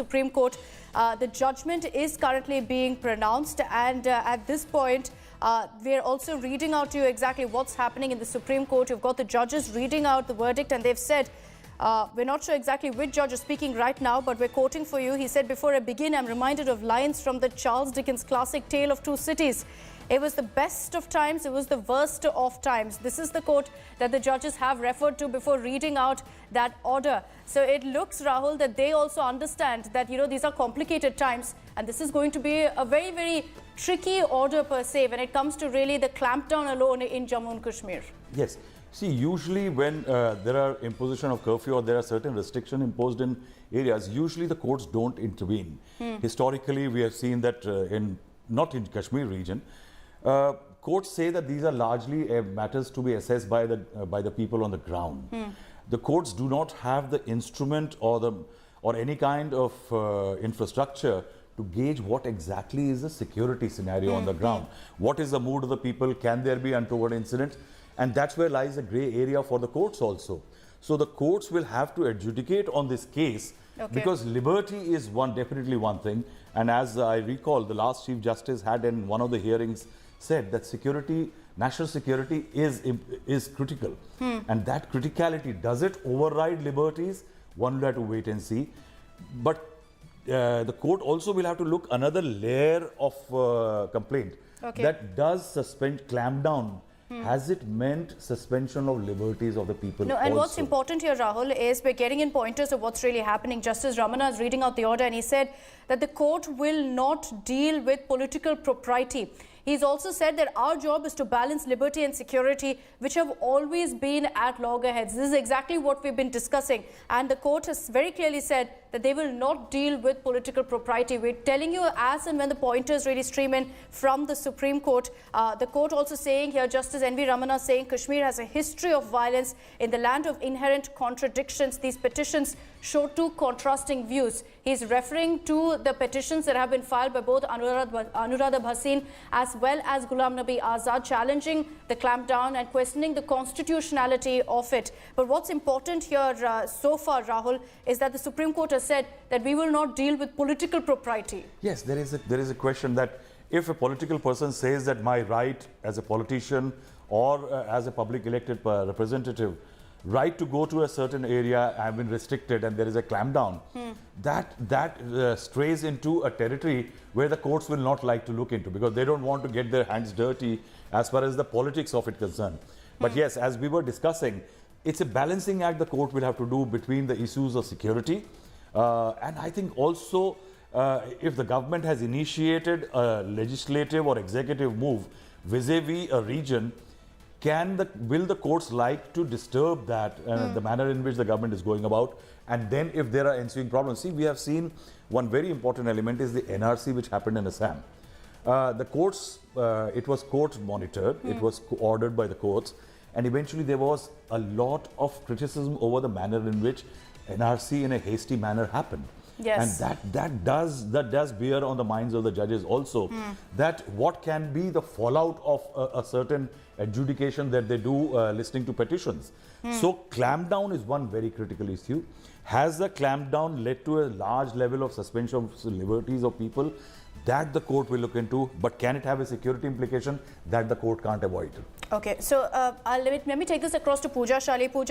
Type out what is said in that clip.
Supreme Court. The judgment is currently being pronounced, and at this point, we're also reading out to you exactly what's happening in the Supreme Court. You've got the judges reading out the verdict, and they've said, we're not sure exactly which judge is speaking right now, but we're quoting for you. He said, "Before I begin, I'm reminded of lines from the Charles Dickens classic Tale of Two Cities. It was the best of times, it was the worst of times." This is the quote that the judges have referred to before reading out that order. So it looks, Rahul, that they also understand that, these are complicated times, and this is going to be a very, very tricky order per se when it comes to really the clampdown alone in Jammu and Kashmir. Yes. See, usually when there are imposition of curfew or there are certain restrictions imposed in areas, usually the courts don't intervene. Historically, we have seen that not in Kashmir region, courts say that these are largely matters to be assessed by the people on the ground. The courts do not have the instrument or any kind of infrastructure to gauge what exactly is the security scenario on the ground. What is the mood of the people? Can there be untoward incidents? And that's where lies a grey area for the courts also. So the courts will have to adjudicate on this case, because liberty is definitely one thing. And as I recall, the last Chief Justice had in one of the hearings said that national security is critical. And that criticality, does it override liberties? One will have to wait and see. But the court also will have to look another layer of complaint. That does clamp down. Has it meant suspension of liberties of the people? No, and what's important here, Rahul, is we're getting in pointers of what's really happening. Justice RAMANA is reading out the order, and he said that the court will not deal with political propriety. He's also said that our job is to balance liberty and security, which have always been at loggerheads. This is exactly what we've been discussing. And the court has very clearly said that they will not deal with political propriety. We're telling you as and when the pointers really stream in from the Supreme Court. The court also saying here, Justice N.V. Ramana saying Kashmir has a history of violence in the land of inherent contradictions. These petitions show two contrasting views. He's referring to the petitions that have been filed by both Anuradha Bhasin as well as Ghulam Nabi Azad, challenging the clampdown and questioning the constitutionality of it. But what's important here so far, Rahul, is that the Supreme Court has said that we will not deal with political propriety. Yes, there is a question that if a political person says that my right as a politician or as a public elected representative, right to go to a certain area have been restricted and there is a clampdown, that strays into a territory where the courts will not like to look into, because they don't want to get their hands dirty as far as the politics of it concerned. But yes, as we were discussing, it's a balancing act the court will have to do between the issues of security. And I think also if the government has initiated a legislative or executive move vis-a-vis a region, will the courts like to disturb that, the manner in which the government is going about? And then if there are ensuing problems, see, we have seen one very important element is the NRC which happened in Assam. The courts, it was court monitored, it was ordered by the courts, and eventually there was a lot of criticism over the manner in which NRC in a hasty manner happened. Yes. And that does bear on the minds of the judges also, that what can be the fallout of a certain adjudication that they do listening to petitions. So clampdown is one very critical issue. Has the clampdown led to a large level of suspension of liberties of people? That the court will look into, but can it have a security implication? That the court can't avoid. Okay, so let me take this across to Pooja Shali. Pooja,